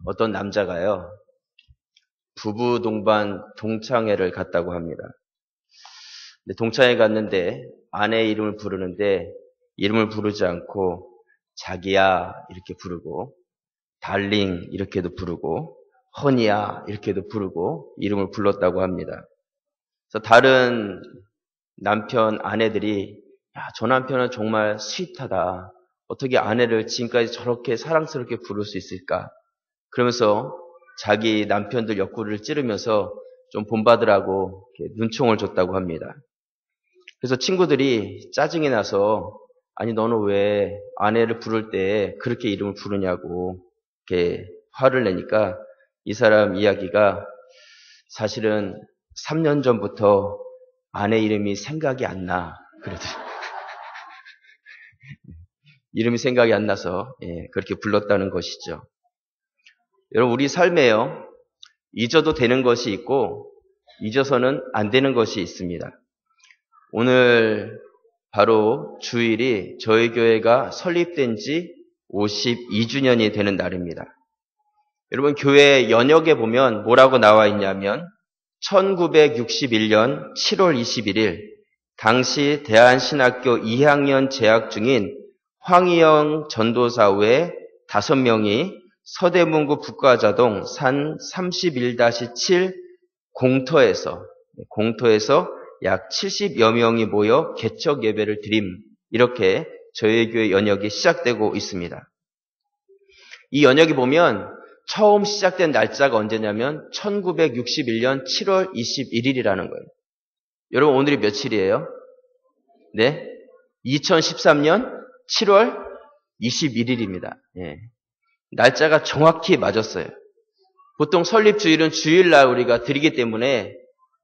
어떤 남자가요, 부부 동반 동창회를 갔다고 합니다. 근데 동창회 갔는데 아내의 이름을 부르는데 이름을 부르지 않고 자기야 이렇게 부르고 달링 이렇게도 부르고 허니야 이렇게도 부르고 이름을 불렀다고 합니다. 그래서 다른 남편 아내들이 야, 저 남편은 정말 스윗하다. 어떻게 아내를 지금까지 저렇게 사랑스럽게 부를 수 있을까? 그러면서 자기 남편들 옆구리를 찌르면서 좀 본받으라고 눈총을 줬다고 합니다. 그래서 친구들이 짜증이 나서 아니 너는 왜 아내를 부를 때 그렇게 이름을 부르냐고 이렇게 화를 내니까 이 사람 이야기가 사실은 3년 전부터 아내 이름이 생각이 안 나. 그러더라고요. 이름이 생각이 안 나서 그렇게 불렀다는 것이죠. 여러분 우리 삶에요. 잊어도 되는 것이 있고 잊어서는 안 되는 것이 있습니다. 오늘 바로 주일이 저희 교회가 설립된 지 52주년이 되는 날입니다. 여러분 교회 연역에 보면 뭐라고 나와 있냐면 1961년 7월 21일 당시 대한신학교 2학년 재학 중인 황희영 전도사 외 5명이 서대문구 북가자동 산 31-7 공터에서 약 70여 명이 모여 개척 예배를 드림, 이렇게 저희 교회 연역이 시작되고 있습니다. 이 연역이 보면 처음 시작된 날짜가 언제냐면 1961년 7월 21일이라는 거예요. 여러분 오늘이 며칠이에요? 네? 2013년 7월 21일입니다. 예. 날짜가 정확히 맞았어요. 보통 설립주일은 주일날 우리가 드리기 때문에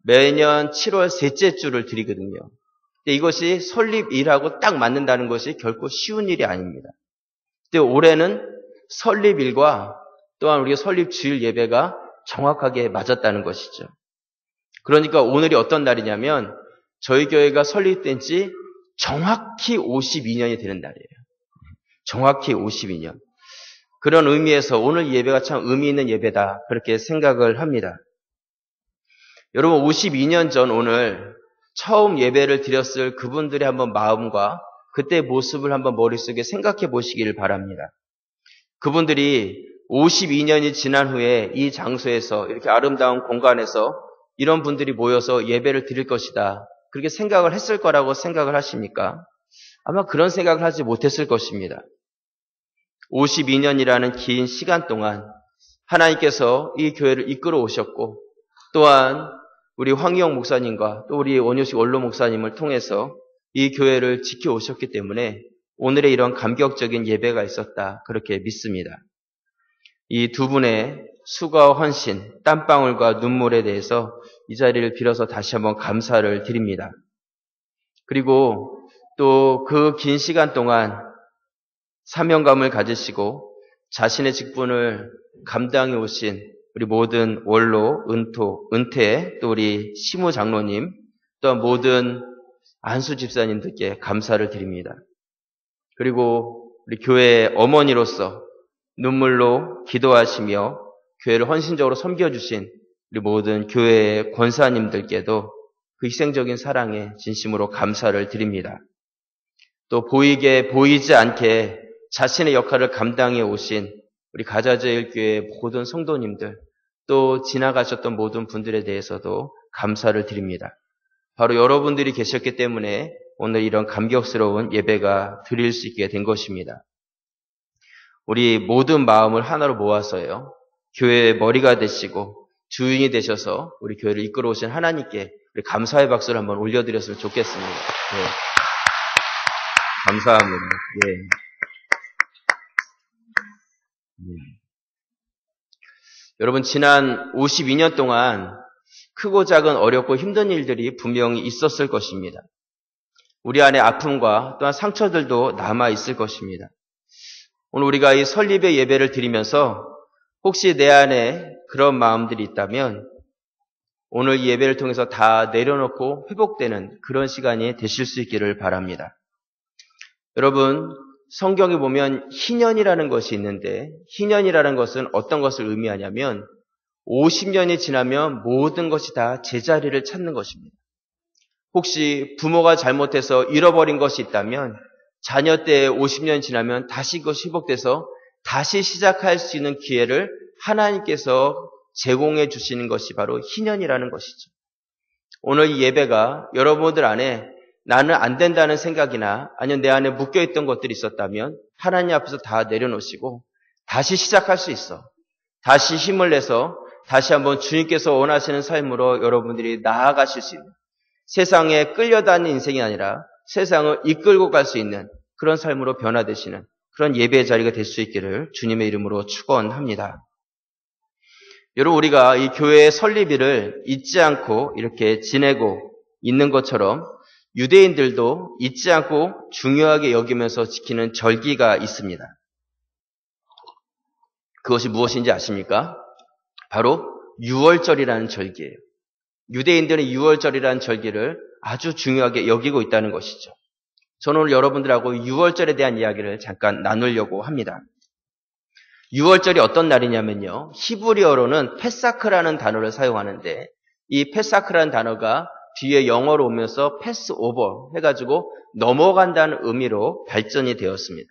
매년 7월 셋째 주를 드리거든요. 근데 이것이 설립일하고 딱 맞는다는 것이 결코 쉬운 일이 아닙니다. 근데 올해는 설립일과 또한 우리가 설립주일 예배가 정확하게 맞았다는 것이죠. 그러니까 오늘이 어떤 날이냐면 저희 교회가 설립된 지 정확히 52년이 되는 날이에요. 정확히 52년. 그런 의미에서 오늘 예배가 참 의미 있는 예배다. 그렇게 생각을 합니다. 여러분 52년 전 오늘 처음 예배를 드렸을 그분들의 한번 마음과 그때의 모습을 한번 머릿속에 생각해 보시기를 바랍니다. 그분들이 52년이 지난 후에 이 장소에서 이렇게 아름다운 공간에서 이런 분들이 모여서 예배를 드릴 것이다. 그렇게 생각을 했을 거라고 생각을 하십니까? 아마 그런 생각을 하지 못했을 것입니다. 52년이라는 긴 시간 동안 하나님께서 이 교회를 이끌어 오셨고 또한 우리 황희영 목사님과 또 우리 원효식 원로 목사님을 통해서 이 교회를 지켜오셨기 때문에 오늘의 이런 감격적인 예배가 있었다. 그렇게 믿습니다. 이 두 분의 수고와 헌신, 땀방울과 눈물에 대해서 이 자리를 빌어서 다시 한번 감사를 드립니다. 그리고 또 그 긴 시간 동안 사명감을 가지시고 자신의 직분을 감당해 오신 우리 모든 원로, 은퇴, 또 우리 시무 장로님, 또 모든 안수 집사님들께 감사를 드립니다. 그리고 우리 교회의 어머니로서 눈물로 기도하시며 교회를 헌신적으로 섬겨주신 우리 모든 교회의 권사님들께도 그 희생적인 사랑에 진심으로 감사를 드립니다. 또 보이지 않게 자신의 역할을 감당해 오신 우리 가자제일교회 모든 성도님들, 또 지나가셨던 모든 분들에 대해서도 감사를 드립니다. 바로 여러분들이 계셨기 때문에 오늘 이런 감격스러운 예배가 드릴 수 있게 된 것입니다. 우리 모든 마음을 하나로 모아서요, 교회의 머리가 되시고 주인이 되셔서 우리 교회를 이끌어 오신 하나님께 우리 감사의 박수를 한번 올려드렸으면 좋겠습니다. 네. 감사합니다. 예. 여러분, 지난 52년 동안 크고 작은 어렵고 힘든 일들이 분명히 있었을 것입니다. 우리 안에 아픔과 또한 상처들도 남아 있을 것입니다. 오늘 우리가 이 설립의 예배를 드리면서 혹시 내 안에 그런 마음들이 있다면 오늘 이 예배를 통해서 다 내려놓고 회복되는 그런 시간이 되실 수 있기를 바랍니다. 여러분, 성경에 보면 희년이라는 것이 있는데 희년이라는 것은 어떤 것을 의미하냐면 50년이 지나면 모든 것이 다 제자리를 찾는 것입니다. 혹시 부모가 잘못해서 잃어버린 것이 있다면 자녀 때에 50년이 지나면 다시 그것이 회복돼서 다시 시작할 수 있는 기회를 하나님께서 제공해 주시는 것이 바로 희년이라는 것이죠. 오늘 이 예배가 여러분들 안에 나는 안 된다는 생각이나 아니면 내 안에 묶여있던 것들이 있었다면 하나님 앞에서 다 내려놓으시고 다시 시작할 수 있어. 다시 힘을 내서 다시 한번 주님께서 원하시는 삶으로 여러분들이 나아가실 수 있는, 세상에 끌려다니는 인생이 아니라 세상을 이끌고 갈 수 있는 그런 삶으로 변화되시는 그런 예배의 자리가 될 수 있기를 주님의 이름으로 축원합니다. 여러분, 우리가 이 교회의 설립일을 잊지 않고 이렇게 지내고 있는 것처럼 유대인들도 잊지 않고 중요하게 여기면서 지키는 절기가 있습니다. 그것이 무엇인지 아십니까? 바로 유월절이라는 절기예요. 유대인들은 유월절이라는 절기를 아주 중요하게 여기고 있다는 것이죠. 저는 오늘 여러분들하고 유월절에 대한 이야기를 잠깐 나누려고 합니다. 유월절이 어떤 날이냐면요, 히브리어로는 페사크라는 단어를 사용하는데 이 페사크라는 단어가 뒤에 영어로 오면서 패스오버 해가지고 넘어간다는 의미로 발전이 되었습니다.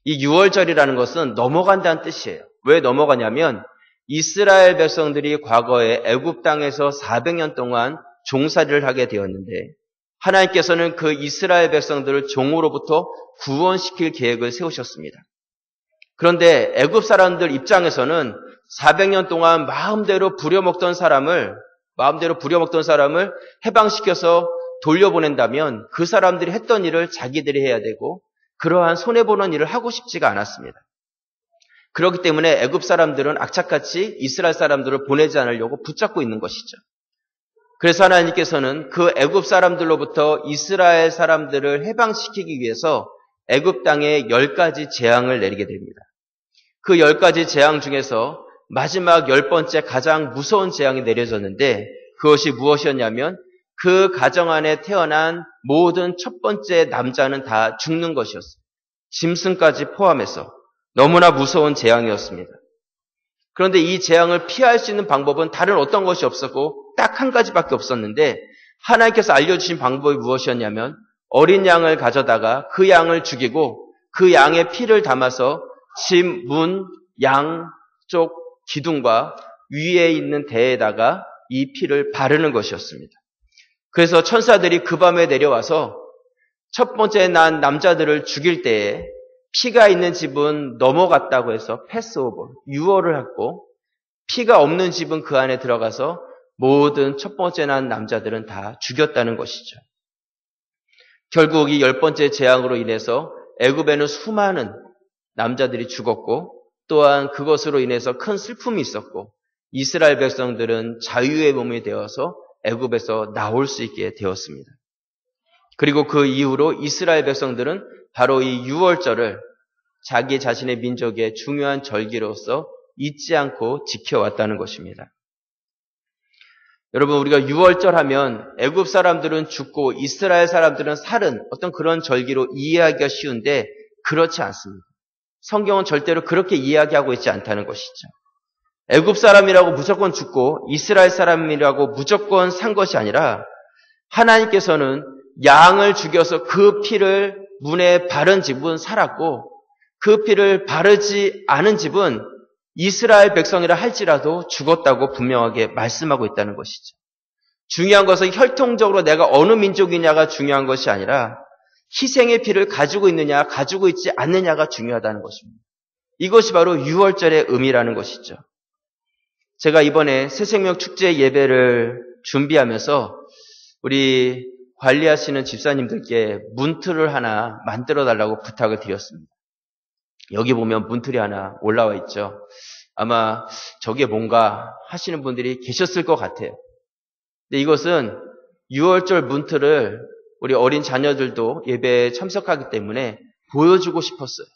이 유월절이라는 것은 넘어간다는 뜻이에요. 왜 넘어가냐면 이스라엘 백성들이 과거에 애굽 땅에서 400년 동안 종살이를 하게 되었는데 하나님께서는 그 이스라엘 백성들을 종으로부터 구원시킬 계획을 세우셨습니다. 그런데 애굽 사람들 입장에서는 400년 동안 마음대로 부려먹던 사람을 해방시켜서 돌려보낸다면 그 사람들이 했던 일을 자기들이 해야 되고 그러한 손해보는 일을 하고 싶지가 않았습니다. 그렇기 때문에 애굽 사람들은 악착같이 이스라엘 사람들을 보내지 않으려고 붙잡고 있는 것이죠. 그래서 하나님께서는 그 애굽 사람들로부터 이스라엘 사람들을 해방시키기 위해서 애굽 땅에 10가지 재앙을 내리게 됩니다. 그 10가지 재앙 중에서 마지막 10번째 가장 무서운 재앙이 내려졌는데 그것이 무엇이었냐면 그 가정 안에 태어난 모든 첫 번째 남자는 다 죽는 것이었어요. 짐승까지 포함해서 너무나 무서운 재앙이었습니다. 그런데 이 재앙을 피할 수 있는 방법은 다른 어떤 것이 없었고 딱 한 가지밖에 없었는데 하나님께서 알려주신 방법이 무엇이었냐면 어린 양을 가져다가 그 양을 죽이고 그 양의 피를 담아서 집, 문, 양쪽 기둥과 위에 있는 대에다가 이 피를 바르는 것이었습니다. 그래서 천사들이 그 밤에 내려와서 첫 번째 난 남자들을 죽일 때에 피가 있는 집은 넘어갔다고 해서 패스오버, 유월을 했고 피가 없는 집은 그 안에 들어가서 모든 첫 번째 난 남자들은 다 죽였다는 것이죠. 결국 이 10번째 재앙으로 인해서 애굽에는 수많은 남자들이 죽었고 또한 그것으로 인해서 큰 슬픔이 있었고 이스라엘 백성들은 자유의 몸이 되어서 애굽에서 나올 수 있게 되었습니다. 그리고 그 이후로 이스라엘 백성들은 바로 이 유월절을 자기 자신의 민족의 중요한 절기로서 잊지 않고 지켜왔다는 것입니다. 여러분, 우리가 유월절 하면 애굽 사람들은 죽고 이스라엘 사람들은 살은 어떤 그런 절기로 이해하기가 쉬운데 그렇지 않습니다. 성경은 절대로 그렇게 이야기하고 있지 않다는 것이죠. 애굽 사람이라고 무조건 죽고 이스라엘 사람이라고 무조건 산 것이 아니라 하나님께서는 양을 죽여서 그 피를 문에 바른 집은 살았고 그 피를 바르지 않은 집은 이스라엘 백성이라 할지라도 죽었다고 분명하게 말씀하고 있다는 것이죠. 중요한 것은 혈통적으로 내가 어느 민족이냐가 중요한 것이 아니라 희생의 피를 가지고 있느냐, 가지고 있지 않느냐가 중요하다는 것입니다. 이것이 바로 유월절의 의미라는 것이죠. 제가 이번에 새생명 축제 예배를 준비하면서 우리 관리하시는 집사님들께 문틀을 하나 만들어 달라고 부탁을 드렸습니다. 여기 보면 문틀이 하나 올라와 있죠. 아마 저게 뭔가 하시는 분들이 계셨을 것 같아요. 근데 이것은 유월절 문틀을 우리 어린 자녀들도 예배에 참석하기 때문에 보여주고 싶었어요.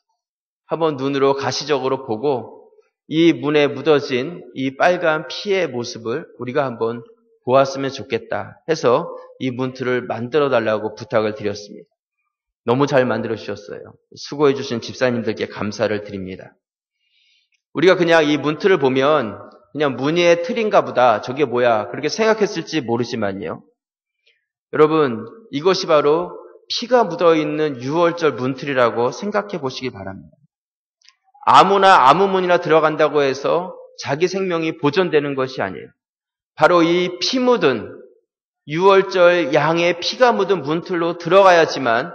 한번 눈으로 가시적으로 보고 이 문에 묻어진 이 빨간 피의 모습을 우리가 한번 보았으면 좋겠다 해서 이 문틀을 만들어 달라고 부탁을 드렸습니다. 너무 잘 만들어 주셨어요. 수고해 주신 집사님들께 감사를 드립니다. 우리가 그냥 이 문틀을 보면 그냥 무늬의 틀인가 보다, 저게 뭐야 그렇게 생각했을지 모르지만요. 여러분, 이것이 바로 피가 묻어있는 유월절 문틀이라고 생각해 보시기 바랍니다. 아무나 아무 문이나 들어간다고 해서 자기 생명이 보존되는 것이 아니에요. 바로 이 피 묻은 유월절 양의 피가 묻은 문틀로 들어가야지만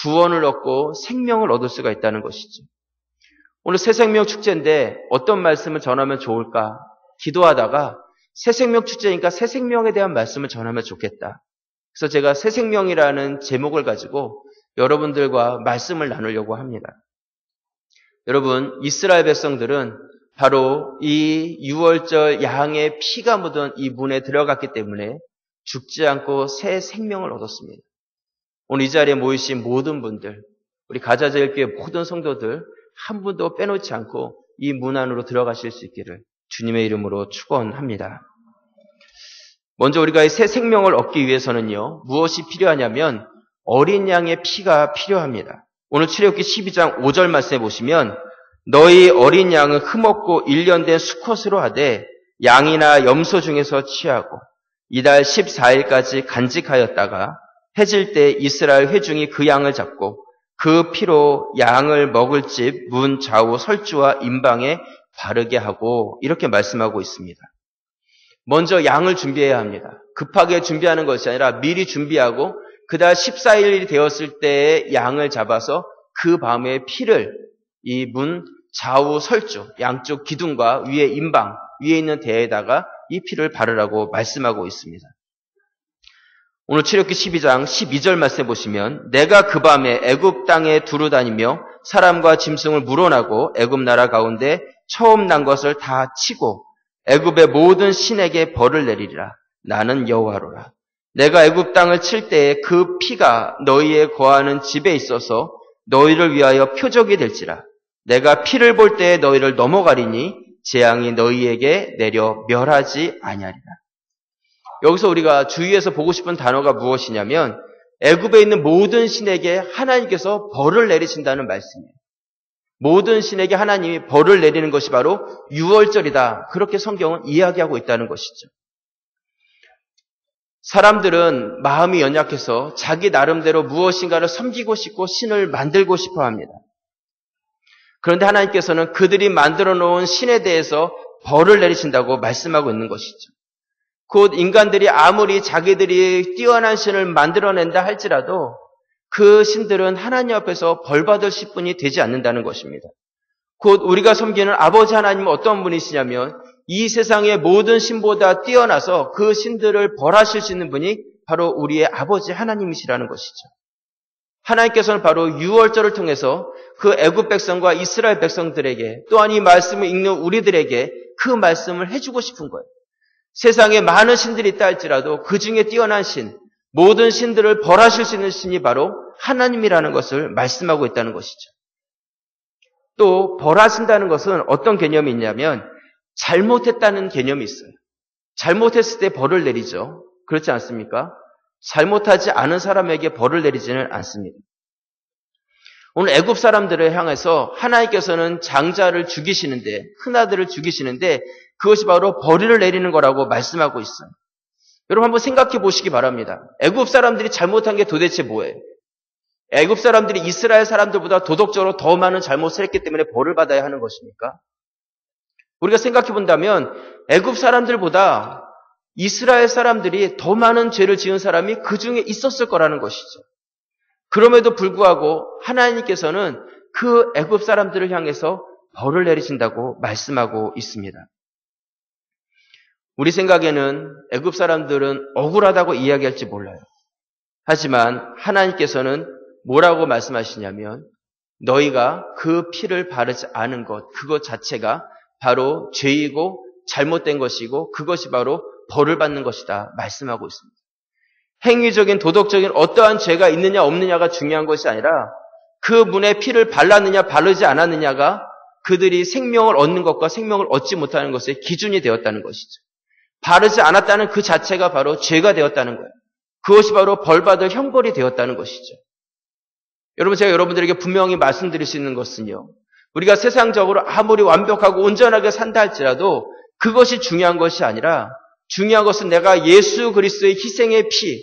구원을 얻고 생명을 얻을 수가 있다는 것이죠. 오늘 새생명 축제인데 어떤 말씀을 전하면 좋을까 기도하다가 새생명 축제니까 새생명에 대한 말씀을 전하면 좋겠다. 그래서 제가 새생명이라는 제목을 가지고 여러분들과 말씀을 나누려고 합니다. 여러분, 이스라엘 백성들은 바로 이 유월절 양의 피가 묻은 이 문에 들어갔기 때문에 죽지 않고 새 생명을 얻었습니다. 오늘 이 자리에 모이신 모든 분들, 우리 가자제일교회 모든 성도들 한 분도 빼놓지 않고 이 문 안으로 들어가실 수 있기를 주님의 이름으로 축원합니다. 먼저 우리가 이 새 생명을 얻기 위해서는요, 무엇이 필요하냐면 어린 양의 피가 필요합니다. 오늘 출애굽기 12장 5절 말씀해 보시면 너희 어린 양은 흠없고 1년 된 수컷으로 하되 양이나 염소 중에서 취하고 이달 14일까지 간직하였다가 해질 때 이스라엘 회중이 그 양을 잡고 그 피로 양을 먹을 집 문 좌우 설주와 임방에 바르게 하고 이렇게 말씀하고 있습니다. 먼저 양을 준비해야 합니다. 급하게 준비하는 것이 아니라 미리 준비하고 그달 14일이 되었을 때에 양을 잡아서 그 밤에 피를 이 문 좌우 설주, 양쪽 기둥과 위에 임방, 위에 있는 대에다가 이 피를 바르라고 말씀하고 있습니다. 오늘 출애굽기 12장 12절 말씀해 보시면 내가 그 밤에 애굽 땅에 두루 다니며 사람과 짐승을 물어나고 애굽 나라 가운데 처음 난 것을 다 치고 애굽의 모든 신에게 벌을 내리리라. 나는 여호와로라. 내가 애굽 땅을 칠 때에 그 피가 너희의 거하는 집에 있어서 너희를 위하여 표적이 될지라. 내가 피를 볼 때에 너희를 넘어가리니 재앙이 너희에게 내려 멸하지 아니하리라. 여기서 우리가 주의해서 보고 싶은 단어가 무엇이냐면 애굽에 있는 모든 신에게 하나님께서 벌을 내리신다는 말씀이에요. 모든 신에게 하나님이 벌을 내리는 것이 바로 유월절이다. 그렇게 성경은 이야기하고 있다는 것이죠. 사람들은 마음이 연약해서 자기 나름대로 무엇인가를 섬기고 싶고 신을 만들고 싶어 합니다. 그런데 하나님께서는 그들이 만들어 놓은 신에 대해서 벌을 내리신다고 말씀하고 있는 것이죠. 곧 인간들이 아무리 자기들이 뛰어난 신을 만들어낸다 할지라도 그 신들은 하나님 앞에서 벌받을 신분이 되지 않는다는 것입니다. 곧 우리가 섬기는 아버지 하나님은 어떤 분이시냐면 이 세상의 모든 신보다 뛰어나서 그 신들을 벌하실 수 있는 분이 바로 우리의 아버지 하나님이시라는 것이죠. 하나님께서는 바로 유월절을 통해서 그 애굽 백성과 이스라엘 백성들에게 또한 이 말씀을 읽는 우리들에게 그 말씀을 해주고 싶은 거예요. 세상에 많은 신들이 있다 할지라도 그 중에 뛰어난 신, 모든 신들을 벌하실 수 있는 신이 바로 하나님이라는 것을 말씀하고 있다는 것이죠. 또 벌하신다는 것은 어떤 개념이 있냐면 잘못했다는 개념이 있어요. 잘못했을 때 벌을 내리죠. 그렇지 않습니까? 잘못하지 않은 사람에게 벌을 내리지는 않습니다. 오늘 애굽 사람들을 향해서 하나님께서는 장자를 죽이시는데, 큰아들을 죽이시는데 그것이 바로 벌을 내리는 거라고 말씀하고 있어요. 여러분 한번 생각해 보시기 바랍니다. 애굽 사람들이 잘못한 게 도대체 뭐예요? 애굽 사람들이 이스라엘 사람들보다 도덕적으로 더 많은 잘못을 했기 때문에 벌을 받아야 하는 것입니까? 우리가 생각해 본다면 애굽 사람들보다 이스라엘 사람들이 더 많은 죄를 지은 사람이 그 중에 있었을 거라는 것이죠. 그럼에도 불구하고 하나님께서는 그 애굽 사람들을 향해서 벌을 내리신다고 말씀하고 있습니다. 우리 생각에는 애굽 사람들은 억울하다고 이야기할지 몰라요. 하지만 하나님께서는 뭐라고 말씀하시냐면 너희가 그 피를 바르지 않은 것, 그것 자체가 바로 죄이고 잘못된 것이고 그것이 바로 벌을 받는 것이다 말씀하고 있습니다. 행위적인 도덕적인 어떠한 죄가 있느냐 없느냐가 중요한 것이 아니라 그 문에 피를 발랐느냐 바르지 않았느냐가 그들이 생명을 얻는 것과 생명을 얻지 못하는 것의 기준이 되었다는 것이죠. 바르지 않았다는 그 자체가 바로 죄가 되었다는 거예요. 그것이 바로 벌받을 형벌이 되었다는 것이죠. 여러분, 제가 여러분들에게 분명히 말씀드릴 수 있는 것은요, 우리가 세상적으로 아무리 완벽하고 온전하게 산다 할지라도 그것이 중요한 것이 아니라 중요한 것은 내가 예수 그리스도의 희생의 피,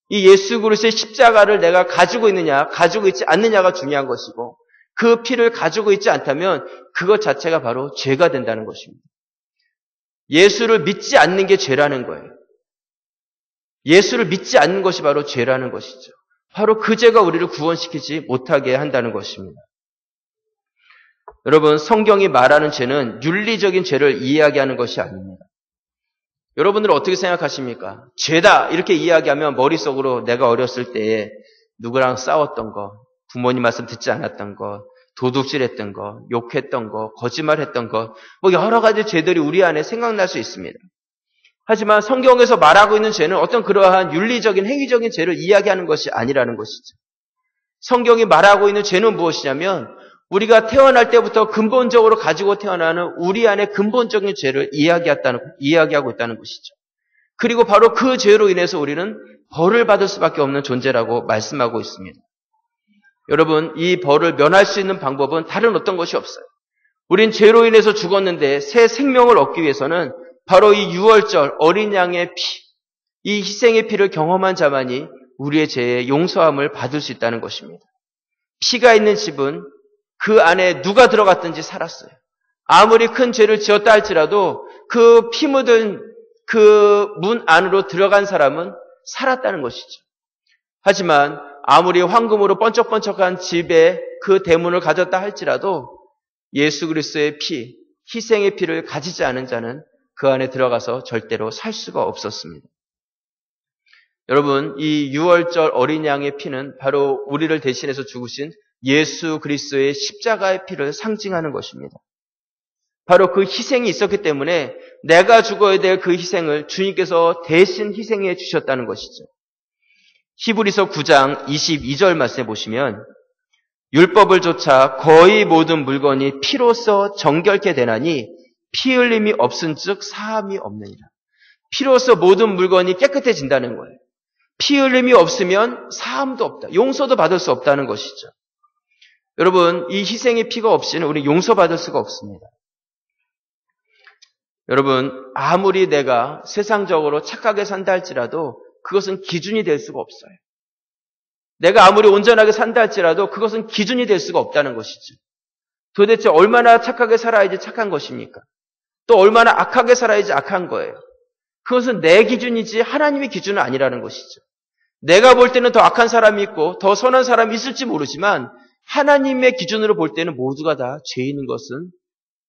이 예수 그리스도의 십자가를 내가 가지고 있느냐, 가지고 있지 않느냐가 중요한 것이고 그 피를 가지고 있지 않다면 그것 자체가 바로 죄가 된다는 것입니다. 예수를 믿지 않는 게 죄라는 거예요. 예수를 믿지 않는 것이 바로 죄라는 것이죠. 바로 그 죄가 우리를 구원시키지 못하게 한다는 것입니다. 여러분, 성경이 말하는 죄는 윤리적인 죄를 이야기하는 것이 아닙니다. 여러분들은 어떻게 생각하십니까? 죄다 이렇게 이야기하면 머릿속으로 내가 어렸을 때에 누구랑 싸웠던 거, 부모님 말씀 듣지 않았던 거, 도둑질했던 거, 욕했던 거, 거짓말했던 거, 뭐 여러 가지 죄들이 우리 안에 생각날 수 있습니다. 하지만 성경에서 말하고 있는 죄는 어떤 그러한 윤리적인 행위적인 죄를 이야기하는 것이 아니라는 것이죠. 성경이 말하고 있는 죄는 무엇이냐면 우리가 태어날 때부터 근본적으로 가지고 태어나는 우리 안의 근본적인 죄를 이야기하고 있다는 것이죠. 그리고 바로 그 죄로 인해서 우리는 벌을 받을 수밖에 없는 존재라고 말씀하고 있습니다. 여러분, 이 벌을 면할 수 있는 방법은 다른 어떤 것이 없어요. 우린 죄로 인해서 죽었는데 새 생명을 얻기 위해서는 바로 이 유월절 어린 양의 피, 이 희생의 피를 경험한 자만이 우리의 죄의 용서함을 받을 수 있다는 것입니다. 피가 있는 집은 그 안에 누가 들어갔든지 살았어요. 아무리 큰 죄를 지었다 할지라도 그 피 묻은 그 문 안으로 들어간 사람은 살았다는 것이죠. 하지만 아무리 황금으로 번쩍번쩍한 집에 그 대문을 가졌다 할지라도 예수 그리스도의 피, 희생의 피를 가지지 않은 자는 그 안에 들어가서 절대로 살 수가 없었습니다. 여러분, 이 유월절 어린 양의 피는 바로 우리를 대신해서 죽으신 예수 그리스도의 십자가의 피를 상징하는 것입니다. 바로 그 희생이 있었기 때문에 내가 죽어야 될 그 희생을 주님께서 대신 희생해 주셨다는 것이죠. 히브리서 9장 22절 말씀에 보시면 율법을 좇아 거의 모든 물건이 피로써 정결케 되나니 피 흘림이 없은즉 사함이 없느니라. 피로써 모든 물건이 깨끗해진다는 거예요. 피 흘림이 없으면 사함도 없다. 용서도 받을 수 없다는 것이죠. 여러분, 이 희생의 피가 없이는 우리 용서받을 수가 없습니다. 여러분, 아무리 내가 세상적으로 착하게 산다 할지라도 그것은 기준이 될 수가 없어요. 내가 아무리 온전하게 산다 할지라도 그것은 기준이 될 수가 없다는 것이죠. 도대체 얼마나 착하게 살아야지 착한 것입니까? 또 얼마나 악하게 살아야지 악한 거예요. 그것은 내 기준이지 하나님의 기준은 아니라는 것이죠. 내가 볼 때는 더 악한 사람이 있고 더 선한 사람이 있을지 모르지만 하나님의 기준으로 볼 때는 모두가 다 죄인인 것은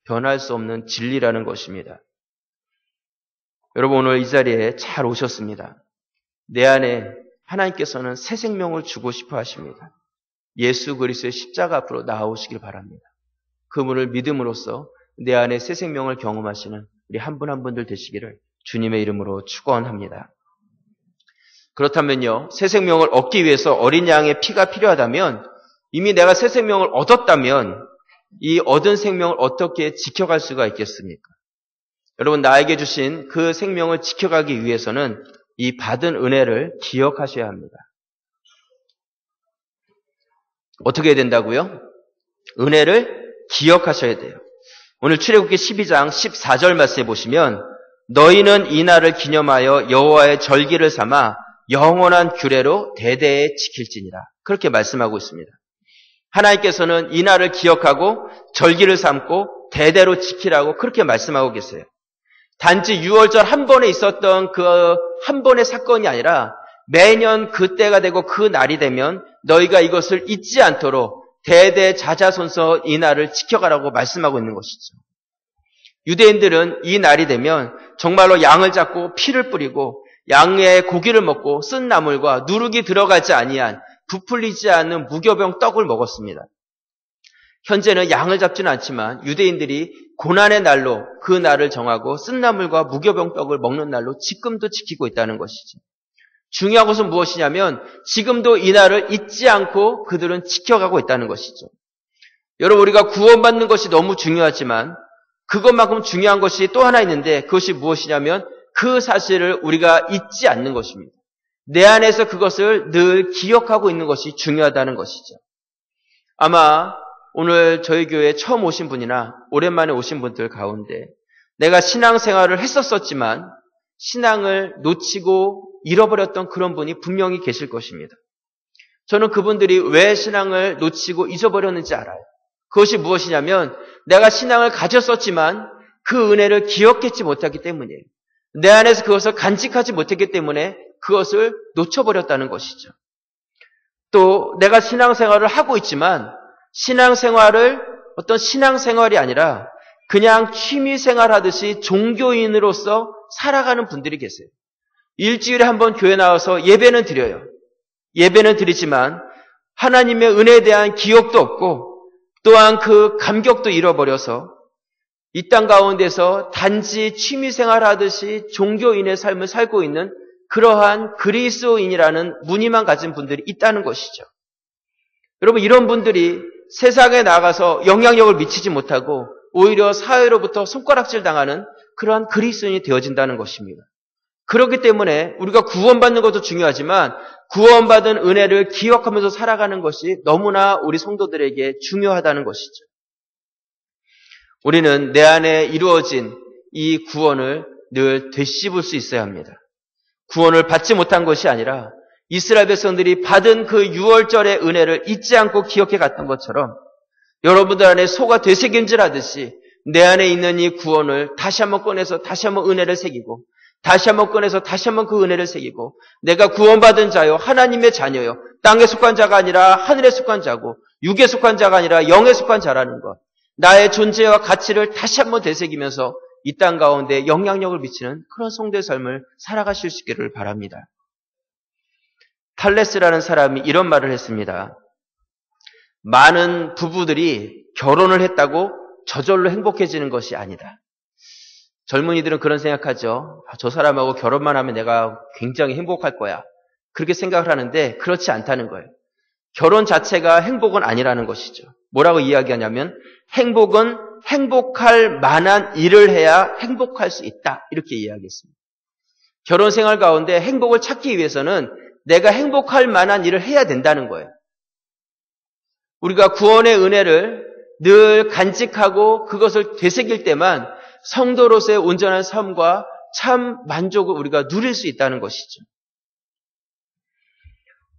변할 수 없는 진리라는 것입니다. 여러분, 오늘 이 자리에 잘 오셨습니다. 내 안에 하나님께서는 새 생명을 주고 싶어 하십니다. 예수 그리스도의 십자가 앞으로 나아오시길 바랍니다. 그분을 믿음으로써 내 안에 새 생명을 경험하시는 우리 한 분 한 분들 되시기를 주님의 이름으로 축원합니다. 그렇다면요, 새 생명을 얻기 위해서 어린 양의 피가 필요하다면 이미 내가 새 생명을 얻었다면 이 얻은 생명을 어떻게 지켜갈 수가 있겠습니까? 여러분, 나에게 주신 그 생명을 지켜가기 위해서는 이 받은 은혜를 기억하셔야 합니다. 어떻게 해야 된다고요? 은혜를 기억하셔야 돼요. 오늘 출애굽기 12장 14절 말씀에 보시면 너희는 이 날을 기념하여 여호와의 절기를 삼아 영원한 규례로 대대에 지킬지니라. 그렇게 말씀하고 있습니다. 하나님께서는 이 날을 기억하고 절기를 삼고 대대로 지키라고 그렇게 말씀하고 계세요. 단지 6월절 한 번에 있었던 그 한 번의 사건이 아니라 매년 그때가 되고 그 날이 되면 너희가 이것을 잊지 않도록 대대자자손손 이 날을 지켜가라고 말씀하고 있는 것이죠. 유대인들은 이 날이 되면 정말로 양을 잡고 피를 뿌리고 양의 고기를 먹고 쓴 나물과 누룩이 들어가지 아니한 부풀리지 않는 무교병 떡을 먹었습니다. 현재는 양을 잡지는 않지만 유대인들이 고난의 날로 그 날을 정하고 쓴 나물과 무교병 떡을 먹는 날로 지금도 지키고 있다는 것이죠. 중요한 것은 무엇이냐면 지금도 이 날을 잊지 않고 그들은 지켜가고 있다는 것이죠. 여러분, 우리가 구원받는 것이 너무 중요하지만 그것만큼 중요한 것이 또 하나 있는데 그것이 무엇이냐면 그 사실을 우리가 잊지 않는 것입니다. 내 안에서 그것을 늘 기억하고 있는 것이 중요하다는 것이죠. 아마 오늘 저희 교회에 처음 오신 분이나 오랜만에 오신 분들 가운데 내가 신앙생활을 했었지만 신앙을 놓치고 잃어버렸던 그런 분이 분명히 계실 것입니다. 저는 그분들이 왜 신앙을 놓치고 잊어버렸는지 알아요. 그것이 무엇이냐면 내가 신앙을 가졌었지만 그 은혜를 기억했지 못하기 때문이에요. 내 안에서 그것을 간직하지 못했기 때문에 그것을 놓쳐버렸다는 것이죠. 또 내가 신앙생활을 하고 있지만 신앙생활을 어떤 신앙생활이 아니라 그냥 취미생활 하듯이 종교인으로서 살아가는 분들이 계세요. 일주일에 한 번 교회 나와서 예배는 드려요. 예배는 드리지만 하나님의 은혜에 대한 기억도 없고 또한 그 감격도 잃어버려서 이 땅 가운데서 단지 취미생활 하듯이 종교인의 삶을 살고 있는 그러한 그리스도인이라는 무늬만 가진 분들이 있다는 것이죠. 여러분, 이런 분들이 세상에 나가서 영향력을 미치지 못하고 오히려 사회로부터 손가락질 당하는 그러한 그리스도인이 되어진다는 것입니다. 그렇기 때문에 우리가 구원받는 것도 중요하지만 구원받은 은혜를 기억하면서 살아가는 것이 너무나 우리 성도들에게 중요하다는 것이죠. 우리는 내 안에 이루어진 이 구원을 늘 되씹을 수 있어야 합니다. 구원을 받지 못한 것이 아니라 이스라엘 백성들이 받은 그 6월절의 은혜를 잊지 않고 기억해 갔던 것처럼 여러분들 안에 소가 되새김질하듯이 내 안에 있는 이 구원을 다시 한번 꺼내서 다시 한번 은혜를 새기고 다시 한번 꺼내서 다시 한번 그 은혜를 새기고 내가 구원받은 자요 하나님의 자녀요 땅에 속한 자가 아니라 하늘에 속한 자고 육에 속한 자가 아니라 영에 속한 자라는 것, 나의 존재와 가치를 다시 한번 되새기면서 이 땅 가운데 영향력을 미치는 그런 성도의 삶을 살아가실 수 있기를 바랍니다. 탈레스라는 사람이 이런 말을 했습니다. 많은 부부들이 결혼을 했다고 저절로 행복해지는 것이 아니다. 젊은이들은 그런 생각하죠. 저 사람하고 결혼만 하면 내가 굉장히 행복할 거야. 그렇게 생각을 하는데 그렇지 않다는 거예요. 결혼 자체가 행복은 아니라는 것이죠. 뭐라고 이야기하냐면 행복은 행복할 만한 일을 해야 행복할 수 있다. 이렇게 이야기했습니다. 결혼 생활 가운데 행복을 찾기 위해서는 내가 행복할 만한 일을 해야 된다는 거예요. 우리가 구원의 은혜를 늘 간직하고 그것을 되새길 때만 성도로서의 온전한 삶과 참 만족을 우리가 누릴 수 있다는 것이죠.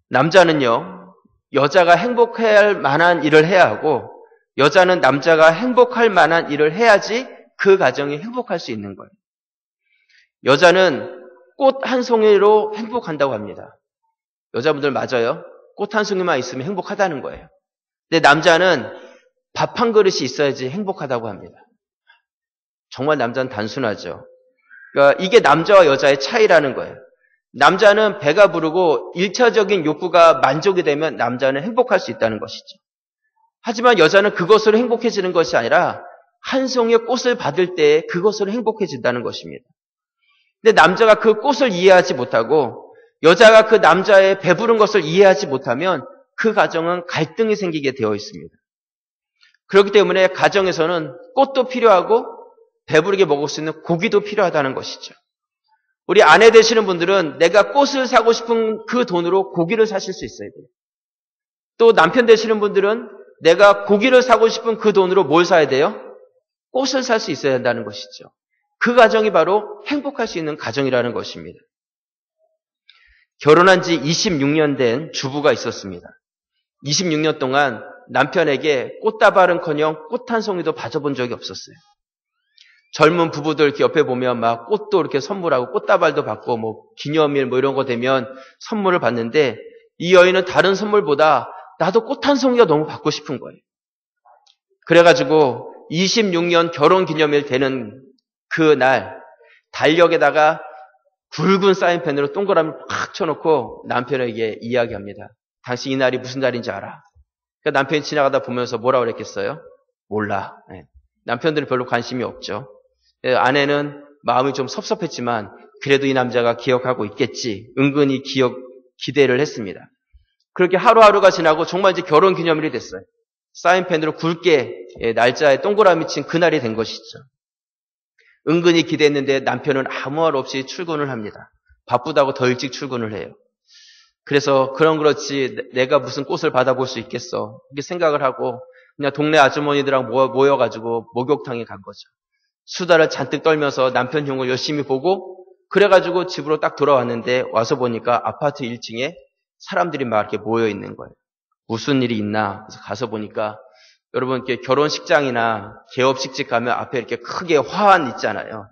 남자는요, 여자가 행복할 만한 일을 해야 하고 여자는 남자가 행복할 만한 일을 해야지 그 가정이 행복할 수 있는 거예요. 여자는 꽃 한 송이로 행복한다고 합니다. 여자분들 맞아요? 꽃 한 송이만 있으면 행복하다는 거예요. 근데 남자는 밥 한 그릇이 있어야지 행복하다고 합니다. 정말 남자는 단순하죠. 그러니까 이게 남자와 여자의 차이라는 거예요. 남자는 배가 부르고 1차적인 욕구가 만족이 되면 남자는 행복할 수 있다는 것이죠. 하지만 여자는 그것으로 행복해지는 것이 아니라 한 송이의 꽃을 받을 때 그것으로 행복해진다는 것입니다. 근데 남자가 그 꽃을 이해하지 못하고 여자가 그 남자의 배부른 것을 이해하지 못하면 그 가정은 갈등이 생기게 되어 있습니다. 그렇기 때문에 가정에서는 꽃도 필요하고 배부르게 먹을 수 있는 고기도 필요하다는 것이죠. 우리 아내 되시는 분들은 내가 꽃을 사고 싶은 그 돈으로 고기를 사실 수 있어야 돼요. 또 남편 되시는 분들은 내가 고기를 사고 싶은 그 돈으로 뭘 사야 돼요? 꽃을 살 수 있어야 한다는 것이죠. 그 가정이 바로 행복할 수 있는 가정이라는 것입니다. 결혼한 지 26년 된 주부가 있었습니다. 26년 동안 남편에게 꽃다발은커녕 꽃 한 송이도 받아본 적이 없었어요. 젊은 부부들 이렇게 옆에 보면 막 꽃도 이렇게 선물하고 꽃다발도 받고 뭐 기념일 뭐 이런 거 되면 선물을 받는데 이 여인은 다른 선물보다 나도 꽃 한 송이가 너무 받고 싶은 거예요. 그래가지고 26년 결혼 기념일 되는 그 날 달력에다가 굵은 사인펜으로 동그라미를 팍 쳐놓고 남편에게 이야기합니다. 당신 이 날이 무슨 날인지 알아? 그러니까 남편이 지나가다 보면서 뭐라고 그랬겠어요? 몰라. 네. 남편들은 별로 관심이 없죠. 아내는 마음이 좀 섭섭했지만 그래도 이 남자가 기억하고 있겠지. 은근히 기대를 했습니다. 그렇게 하루하루가 지나고 정말 이제 결혼 기념일이 됐어요. 사인펜으로 굵게 날짜에 동그라미 친 그날이 된 것이죠. 은근히 기대했는데 남편은 아무 말 없이 출근을 합니다. 바쁘다고 더 일찍 출근을 해요. 그래서 그렇지 내가 무슨 꽃을 받아볼 수 있겠어. 이렇게 생각을 하고 그냥 동네 아주머니들랑 모여가지고 목욕탕에 간 거죠. 수다를 잔뜩 떨면서 남편 흉을 열심히 보고 그래가지고 집으로 딱 돌아왔는데 와서 보니까 아파트 1층에 사람들이 막 이렇게 모여 있는 거예요. 무슨 일이 있나? 그래서 가서 보니까 여러분 이렇게 결혼식장이나 개업식집 가면 앞에 이렇게 크게 화환 있잖아요.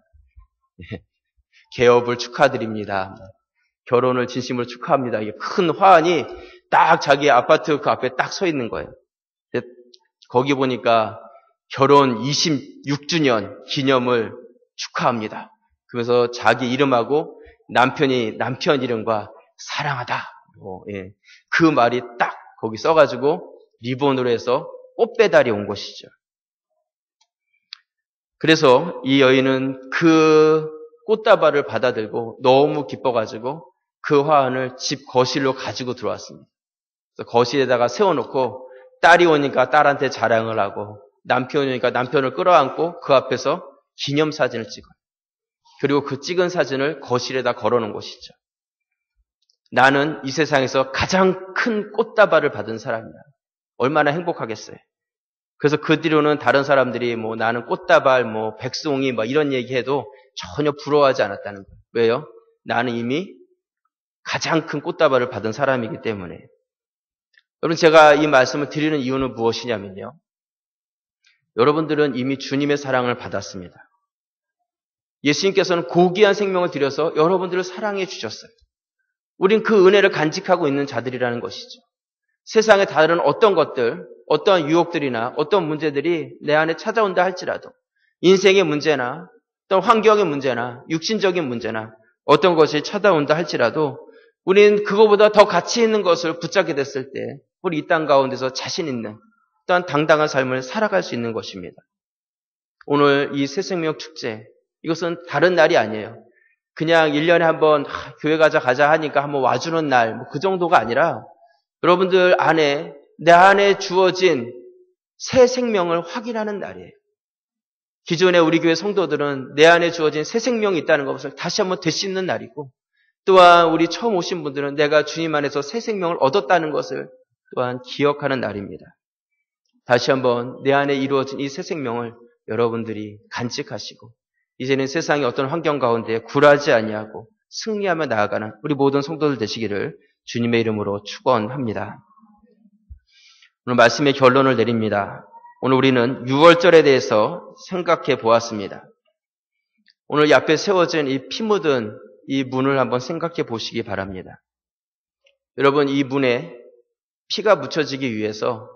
개업을 축하드립니다. 결혼을 진심으로 축하합니다. 이게 큰 화환이 딱 자기 아파트 그 앞에 딱 서 있는 거예요. 거기 보니까 결혼 26주년 기념을 축하합니다. 그래서 자기 이름하고 남편 이름과 사랑하다. 그 말이 딱 거기 써가지고 리본으로 해서 꽃배달이 온 것이죠. 그래서 이 여인은 그 꽃다발을 받아들고 너무 기뻐가지고 그 화환을 집 거실로 가지고 들어왔습니다. 그래서 거실에다가 세워놓고 딸이 오니까 딸한테 자랑을 하고 남편이 오니까 남편을 끌어안고 그 앞에서 기념사진을 찍어요. 그리고 그 찍은 사진을 거실에다 걸어놓은 것이죠. 나는 이 세상에서 가장 큰 꽃다발을 받은 사람이야. 얼마나 행복하겠어요. 그래서 그 뒤로는 다른 사람들이 뭐 나는 꽃다발, 뭐 백송이 뭐 이런 얘기해도 전혀 부러워하지 않았다는 거예요. 왜요? 나는 이미 가장 큰 꽃다발을 받은 사람이기 때문에. 여러분 제가 이 말씀을 드리는 이유는 무엇이냐면요. 여러분들은 이미 주님의 사랑을 받았습니다. 예수님께서는 고귀한 생명을 들여서 여러분들을 사랑해 주셨어요. 우린 그 은혜를 간직하고 있는 자들이라는 것이죠. 세상에 다른 어떤 것들, 어떤 유혹들이나 어떤 문제들이 내 안에 찾아온다 할지라도 인생의 문제나 어떤 환경의 문제나 육신적인 문제나 어떤 것이 찾아온다 할지라도 우리는 그거보다 더 가치 있는 것을 붙잡게 됐을 때 우리 이 땅 가운데서 자신 있는 또한 당당한 삶을 살아갈 수 있는 것입니다. 오늘 이 새생명 축제 이것은 다른 날이 아니에요. 그냥 1년에 한번 교회 가자 하니까 한번 와주는 날 그 정도가 아니라 여러분들 안에 내 안에 주어진 새 생명을 확인하는 날이에요. 기존에 우리 교회 성도들은 내 안에 주어진 새 생명이 있다는 것을 다시 한번 되씹는 날이고 또한 우리 처음 오신 분들은 내가 주님 안에서 새 생명을 얻었다는 것을 또한 기억하는 날입니다. 다시 한번 내 안에 이루어진 이 새 생명을 여러분들이 간직하시고 이제는 세상의 어떤 환경 가운데 굴하지 아니하고 승리하며 나아가는 우리 모든 성도들 되시기를 주님의 이름으로 축원합니다. 오늘 말씀의 결론을 내립니다. 오늘 우리는 6월절에 대해서 생각해 보았습니다. 오늘 이 앞에 세워진 이 피 묻은 이 문을 한번 생각해 보시기 바랍니다. 여러분 이 문에 피가 묻혀지기 위해서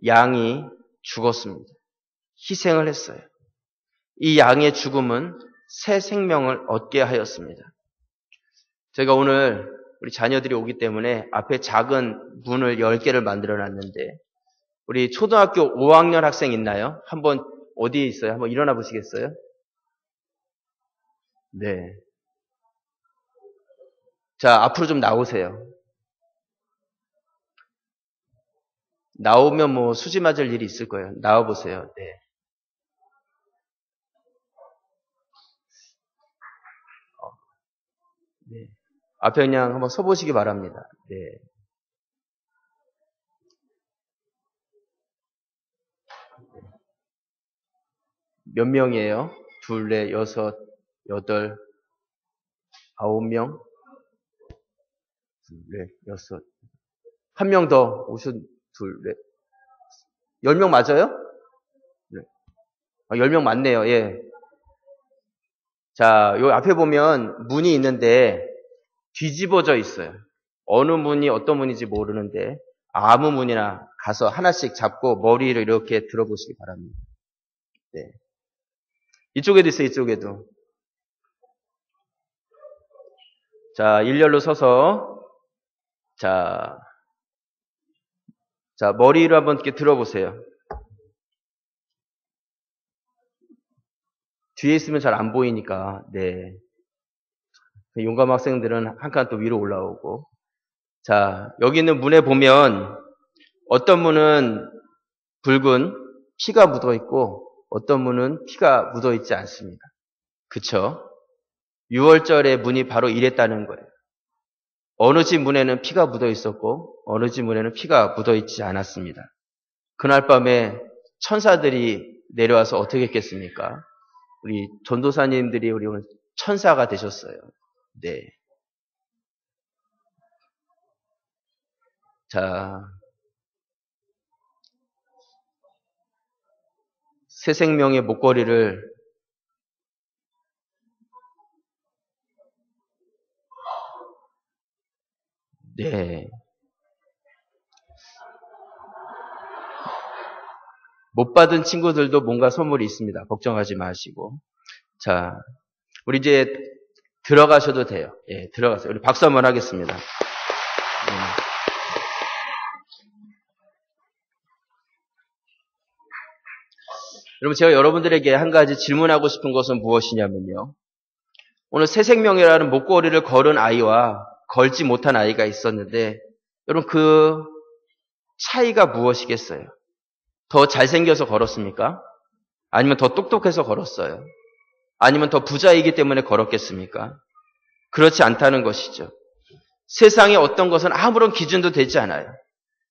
양이 죽었습니다. 희생을 했어요. 이 양의 죽음은 새 생명을 얻게 하였습니다. 제가 오늘 우리 자녀들이 오기 때문에 앞에 작은 문을 10개를 만들어 놨는데 우리 초등학교 5학년 학생 있나요? 한번 어디에 있어요? 한번 일어나 보시겠어요? 네. 자, 앞으로 좀 나오세요. 나오면 뭐 수지 맞을 일이 있을 거예요. 나와 보세요. 네. 네. 앞에 그냥 한번 서보시기 바랍니다. 네. 몇 명이에요? 둘, 넷, 여섯, 여덟, 9명? 둘, 넷, 여섯. 한 명 더 오신, 둘, 넷. 10명 맞아요? 네. 10명 맞네요. 예. 자, 요 앞에 보면 문이 있는데 뒤집어져 있어요. 어느 문이 어떤 문인지 모르는데 아무 문이나 가서 하나씩 잡고 머리를 이렇게 들어보시기 바랍니다. 네. 이쪽에도 있어요, 이쪽에도. 자, 일렬로 서서 자, 머리를 한번 이렇게 들어보세요. 뒤에 있으면 잘 안 보이니까, 네. 용감 학생들은 한 칸 또 위로 올라오고. 자, 여기 있는 문에 보면 어떤 문은 붉은 피가 묻어 있고 어떤 문은 피가 묻어 있지 않습니다. 그쵸? 6월절의 문이 바로 이랬다는 거예요. 어느 집 문에는 피가 묻어 있었고 어느 집 문에는 피가 묻어 있지 않았습니다. 그날 밤에 천사들이 내려와서 어떻게 했겠습니까? 우리 전도사님들이 우리 오늘 천사가 되셨어요. 네. 자, 새 생명의 목걸이를 네. 못 받은 친구들도 뭔가 선물이 있습니다. 걱정하지 마시고. 자, 우리 이제 들어가셔도 돼요. 예, 들어가세요. 우리 박수 한번 하겠습니다. 여러분, 제가 여러분들에게 한 가지 질문하고 싶은 것은 무엇이냐면요. 오늘 새 생명이라는 목걸이를 걸은 아이와 걸지 못한 아이가 있었는데, 여러분 그 차이가 무엇이겠어요? 더 잘생겨서 걸었습니까? 아니면 더 똑똑해서 걸었어요? 아니면 더 부자이기 때문에 걸었겠습니까? 그렇지 않다는 것이죠. 세상에 어떤 것은 아무런 기준도 되지 않아요.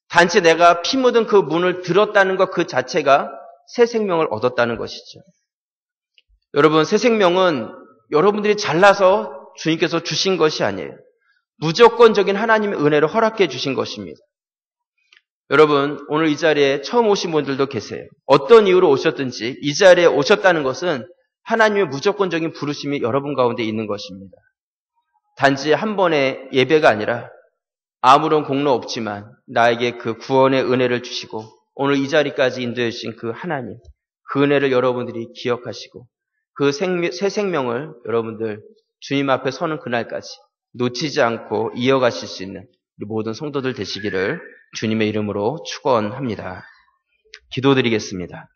단지 내가 피 묻은 그 문을 들었다는 것 그 자체가 새 생명을 얻었다는 것이죠. 여러분, 새 생명은 여러분들이 잘나서 주님께서 주신 것이 아니에요. 무조건적인 하나님의 은혜로 허락해 주신 것입니다. 여러분, 오늘 이 자리에 처음 오신 분들도 계세요. 어떤 이유로 오셨든지 이 자리에 오셨다는 것은 하나님의 무조건적인 부르심이 여러분 가운데 있는 것입니다. 단지 한 번의 예배가 아니라 아무런 공로 없지만 나에게 그 구원의 은혜를 주시고 오늘 이 자리까지 인도해 주신 그 하나님, 그 은혜를 여러분들이 기억하시고 그 새 생명을 여러분들 주님 앞에 서는 그날까지 놓치지 않고 이어가실 수 있는 우리 모든 성도들 되시기를 주님의 이름으로 축원합니다. 기도드리겠습니다.